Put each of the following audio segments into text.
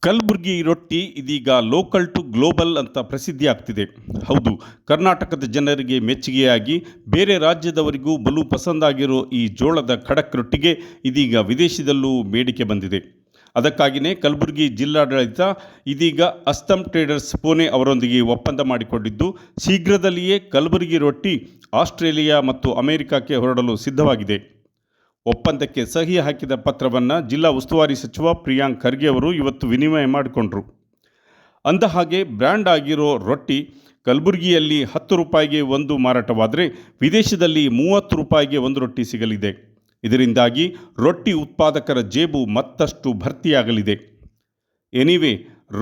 ಕಲಬುರಗಿ ರೊಟ್ಟಿ ಇದೀಗ local to global ಅಂತ ಪ್ರಸಿದ್ಧಿ ಆಗ್ತಿದೆ. ಹೌದು, ಕರ್ನಾಟಕದ ಜನರಿಗೆ ಮೆಚ್ಚುಗೆಯಾಗಿ ಬೇರೆ ರಾಜ್ಯದವರಿಗೂ ಬಲು ಪಸಂದಾಗಿರೋ ಈ ಜೋಳದ ಖಡಕ್ ರೊಟ್ಟಿಗೆ ಇದೀಗ ವಿದೇಶದಲ್ಲೂ ಬೇಡಿಕೆ ಬಂದಿದೆ. ಅದಕ್ಕಾಗಿಯೇ ಕಲಬುರಗಿ ಜಿಲ್ಲಾಡಳಿತ ಇದೀಗ ಅಸ್ತಂ ಟ್ರೇಡರ್ಸ್ ಪುಣೆ ಅವರೊಂದಿಗೆ ಒಪ್ಪಂದ ಮಾಡಿಕೊಂಡಿದ್ದು, ಶೀಘ್ರದಲ್ಲಿಯೇ ಕಲಬುರಗಿ ರೊಟ್ಟಿ ಆಸ್ಟ್ರೇಲಿಯಾ ಮತ್ತು ಅಮೆರಿಕಕ್ಕೆ ಹೊರಡಲು ಸಿದ್ಧವಾಗಿದೆ. ಒಪ್ಪಂದಕ್ಕೆ ಸಹಿ ಹಾಕಿದ ಪತ್ರವನ್ನು ಜಿಲ್ಲಾ ಉಸ್ತುವಾರಿ ಸಚಿವ ಪ್ರಿಯಾಂಕ್ ಖರ್ಗೆ ಅವರು ಇವತ್ತು ವಿನಿಮಯ ಮಾಡಿಕೊಂಡರು. ಅಂದಹಾಗೆ ಬ್ರ್ಯಾಂಡ್ ಆಗಿರೋ ರೊಟ್ಟಿ ಕಲಬುರಗಿಯಲ್ಲಿ 10 ರೂಪಾಯಿಗೆ ಒಂದು ಮಾರಾಟವಾದರೆ ವಿದೇಶದಲ್ಲಿ 30 ರೂಪಾಯಿಗೆ ಒಂದು ರೊಟ್ಟಿ ಸಿಗಲಿದೆ. ಇದರಿಂದಾಗಿ ರೊಟ್ಟಿ ಉತ್ಪಾದಕರ ಜೇಬು ಮತ್ತಷ್ಟು ಭರ್ತಿಯಾಗಲಿದೆ. ಎನಿವೆ,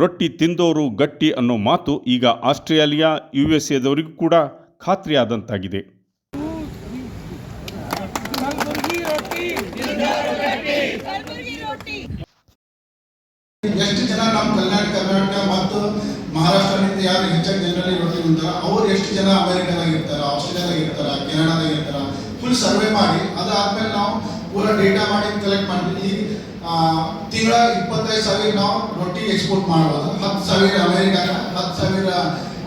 ರೊಟ್ಟಿ ತಿಂದೋರು ಗಟ್ಟಿ ಅನ್ನೋ ಮಾತು ಈಗ ಆಸ್ಟ್ರೇಲಿಯಾ, USA ಕೂಡ ಖಾತ್ರಿಯಾದಂತಾಗಿದೆ. ಎಷ್ಟು ಜನ ನಮ್ಮ ಕರ್ನಾಟಕ ಮತ್ತು ಮಹಾರಾಷ್ಟ್ರದಿಂದ ಯಾರು ಹೆಚ್ಚಾಗಿ ಜನರಲ್ಲಿ ರೊಟ್ಟಿ ಉಂಟಾರ ಅವ್ರು ಎಷ್ಟು ಜನ ಅಮೆರಿಕದಾಗ ಇರ್ತಾರ, ಆಸ್ಟ್ರೇಲಿಯಾದಾಗ ಇರ್ತಾರ, ಕೆನಡಾದಾಗ ಇರ್ತಾರ, ಫುಲ್ ಸರ್ವೆ ಮಾಡಿ ಅದಾದ್ಮೇಲೆ ನಾವು ಪೂರ ಡೇಟಾ ಮಾಡಿ ಕಲೆಕ್ಟ್ ಮಾಡ್ತೀವಿ. ಈಗ ತಿಂಗಳ 25,000 ನಾವು ರೊಟ್ಟಿ ಎಕ್ಸ್ಪೋರ್ಟ್ ಮಾಡ್ಬೋದು. 10,000 ಅಮೆರಿಕಾಗ, 10,000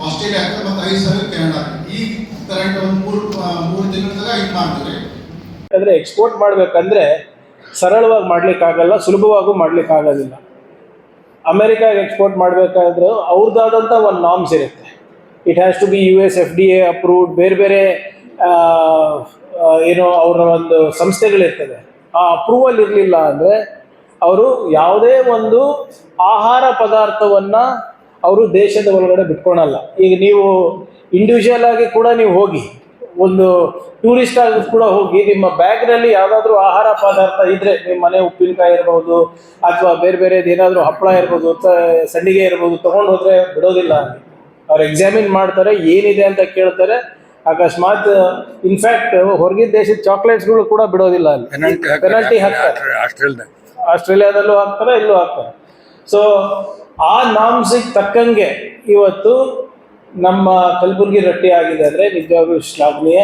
ಆಸ್ಟ್ರೇಲಿಯಾಕ್ಕೆ ಮತ್ತು 5,000 ಕೆನಡಾಗೆ. ಈಗ ಕರೆಂಟ್ ಒಂದು ಮೂರು ತಿಂಗಳದಾಗ ಇದು ಮಾಡ್ತೀವಿ. ಯಾಕಂದರೆ ಎಕ್ಸ್ಪೋರ್ಟ್ ಮಾಡಬೇಕಂದ್ರೆ ಸರಳವಾಗಿ ಮಾಡ್ಲಿಕ್ಕಾಗಲ್ಲ, ಸುಲಭವಾಗೂ ಮಾಡ್ಲಿಕ್ಕಾಗೋದಿಲ್ಲ. ಅಮೆರಿಕಾಗೆ ಎಕ್ಸ್ಪೋರ್ಟ್ ಮಾಡಬೇಕಾದ್ರೆ ಅವ್ರದ್ದಾದಂಥ ಒಂದು ನಾರ್ಮ್ಸ್ ಇರುತ್ತೆ. It has to be US FDA approved. ಬೇರೆ ಬೇರೆ ಏನೋ ಅವರ ಒಂದು ಸಂಸ್ಥೆಗಳಿರ್ತದೆ. ಆ ಅಪ್ರೂವಲ್ ಇರಲಿಲ್ಲ ಅಂದರೆ ಅವರು ಯಾವುದೇ ಒಂದು ಆಹಾರ ಪದಾರ್ಥವನ್ನು ಅವರು ದೇಶದ ಒಳಗಡೆ ಬಿಟ್ಕೊಳಲ್ಲ. ಈಗ ನೀವು ಇಂಡಿವಿಜುವಲ್ ಆಗಿ ಕೂಡ ನೀವು ಹೋಗಿ, ಒಂದು ಟೂರಿಸ್ಟ್ ಆಗಿ ಕೂಡ ಹೋಗಿ, ನಿಮ್ಮ ಬ್ಯಾಗ್ನಲ್ಲಿ ಯಾವುದಾದ್ರೂ ಆಹಾರ ಪದಾರ್ಥ ಇದ್ದರೆ, ನಿಮ್ಮ ಮನೆ ಉಪ್ಪಿನಕಾಯಿ ಇರ್ಬೋದು ಅಥವಾ ಬೇರೆ ಬೇರೆದು ಏನಾದರೂ ಹಪ್ಪಳ ಇರ್ಬೋದು, ಸಂಡಿಗೆ ಇರ್ಬೋದು, ತೊಗೊಂಡು ಹೋದರೆ ಬಿಡೋದಿಲ್ಲ. ಅವ್ರು ಎಕ್ಸಾಮಿನ್ ಮಾಡ್ತಾರೆ, ಏನಿದೆ ಅಂತ ಕೇಳ್ತಾರೆ. ಅಕಸ್ಮಾತ್ ಇನ್ಫ್ಯಾಕ್ಟ್ ಹೊರಗಿನ ದೇಶದ ಚಾಕ್ಲೇಟ್ಸ್ಗಳು ಕೂಡ ಬಿಡೋದಿಲ್ಲ. ಅಲ್ಲಿ ಪೆನಲ್ಟಿ ಹಾಕ್ತಾರೆ. ಆಸ್ಟ್ರೇಲಿಯಾದಲ್ಲೂ ಹಾಕ್ತಾರೆ, ಇಲ್ಲೂ ಹಾಕ್ತಾರೆ. ಸೊ ಆ ನಾಮ್ಸಿಗೆ ತಕ್ಕಂಗೆ ಇವತ್ತು ನಮ್ಮ ಕಲಬುರಗಿ ರೊಟ್ಟಿ ಆಗಿದೆ ಅಂದರೆ ನಿಜವಾಗ್ಲೂ ಶ್ಲಾಘನೀಯ.